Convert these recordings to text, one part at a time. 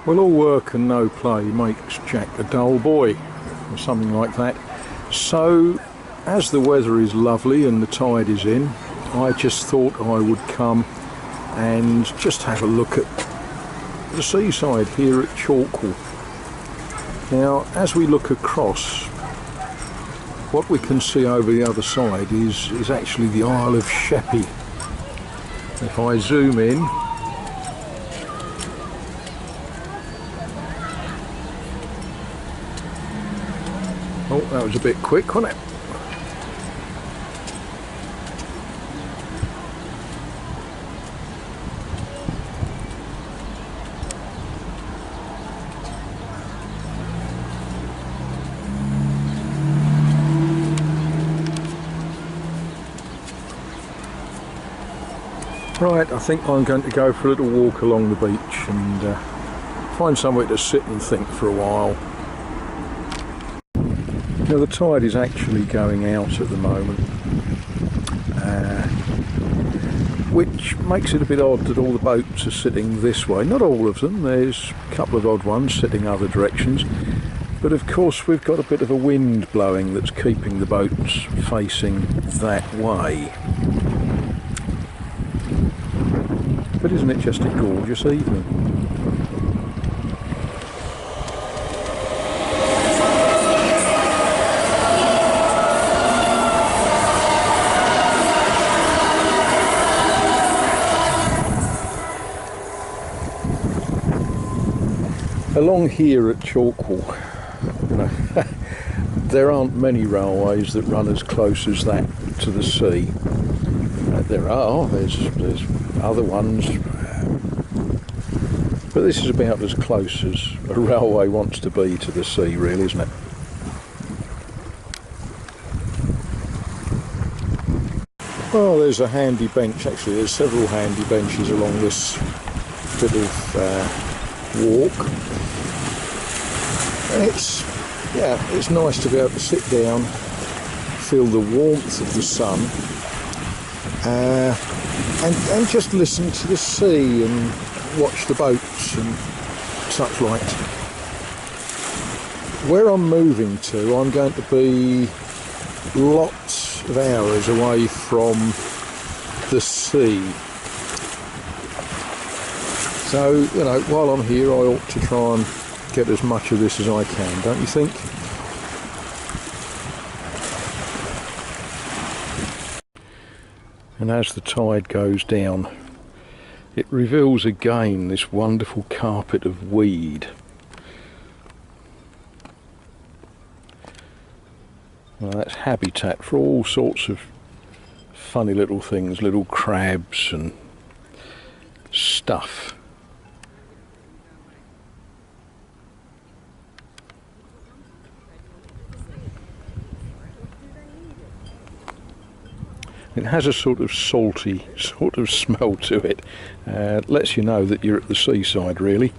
Well, all work and no play makes Jack a dull boy, or something like that. So, as the weather is lovely and the tide is in, I just thought I would come and just have a look at the seaside here at Chalkwell. Now, as we look across, what we can see over the other side is actually the Isle of Sheppey. If I zoom in, oh, that was a bit quick, wasn't it? Right, I think I'm going to go for a little walk along the beach and find somewhere to sit and think for a while. Now, the tide is actually going out at the moment, which makes it a bit odd that all the boats are sitting this way. Not all of them, there's a couple of odd ones sitting other directions, but of course we've got a bit of a wind blowing that's keeping the boats facing that way. But isn't it just a gorgeous evening? Along here at Chalkwell, you know, there aren't many railways that run as close as that to the sea. There's other ones, but this is about as close as a railway wants to be to the sea, really, isn't it? Well, there's a handy bench. Actually, there's several handy benches along this bit of walk, and it's nice to be able to sit down, feel the warmth of the sun, and just listen to the sea and watch the boats and such like. Where I'm moving to, I'm going to be lots of hours away from the sea. So, you know, while I'm here, I ought to try and get as much of this as I can, don't you think? And as the tide goes down, it reveals again this wonderful carpet of weed. Well, that's habitat for all sorts of funny little things, little crabs and stuff. It has a sort of salty sort of smell to it. Lets you know that you're at the seaside, really.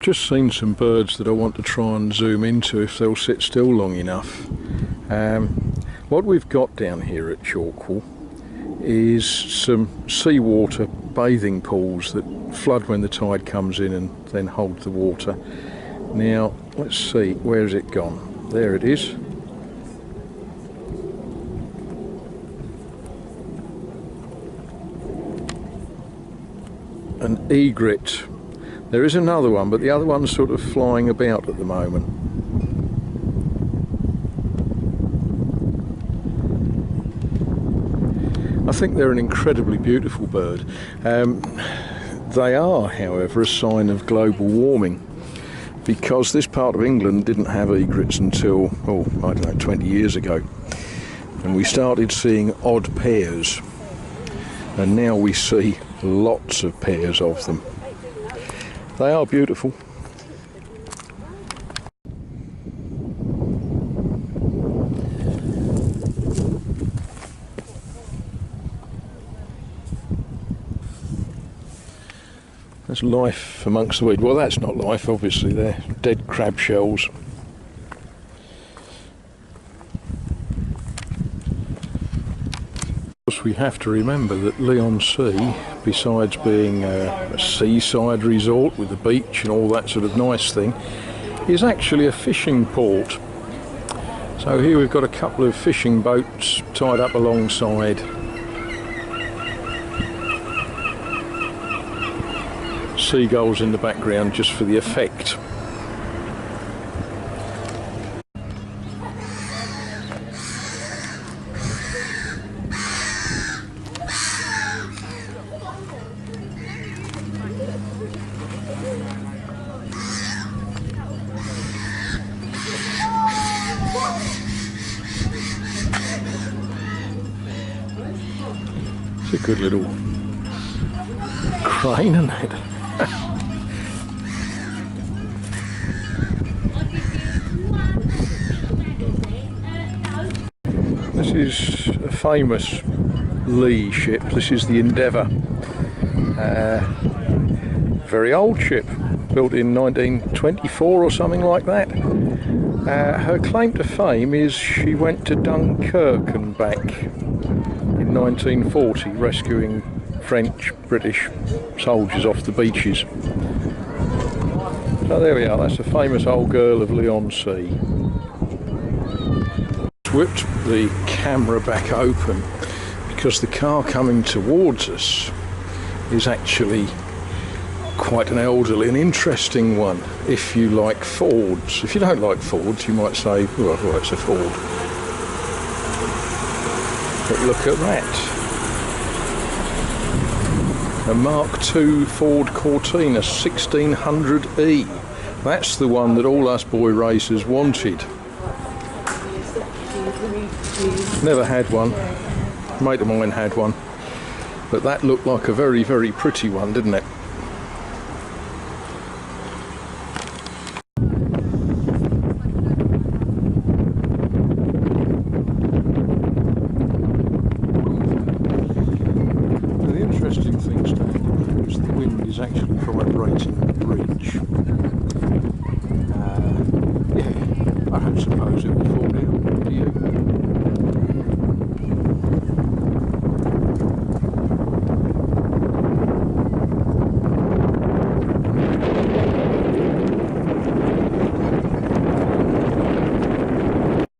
Just seen some birds that I want to try and zoom into if they'll sit still long enough. What we've got down here at Chalkwell is some seawater bathing pools that flood when the tide comes in and then hold the water. Now, let's see, where has it gone? There it is. An egret. There is another one, but the other one's sort of flying about at the moment. I think they're an incredibly beautiful bird. They are, however, a sign of global warming, because this part of England didn't have egrets until, oh, I don't know, 20 years ago. And we started seeing odd pairs, and now we see lots of pairs of them. They are beautiful. There's life amongst the weed. Well, that's not life, obviously. They're dead crab shells. Of course, we have to remember that Leigh, besides being a seaside resort with the beach and all that sort of nice thing, is actually a fishing port. So here we've got a couple of fishing boats tied up alongside. Seagulls in the background just for the effect. It's a good little crane, isn't it? This is a famous Leigh ship. This is the Endeavour. Very old ship, built in 1924 or something like that. Her claim to fame is she went to Dunkirk and back in 1940, rescuing French, British soldiers off the beaches. So there we are, that's a famous old girl of Leigh. Whipped the camera back open because the car coming towards us is actually quite an elderly and interesting one if you like Fords. If you don't like Fords, you might say, well, it's a Ford. But look at that. A Mark II Ford Cortina 1600E. That's the one that all us boy racers wanted. Never had one. A mate of mine had one. But that looked like a very, very pretty one, didn't it? The interesting thing standing there is the wind is actually vibrating the bridge. Yeah, I don't suppose it will fall down, do you?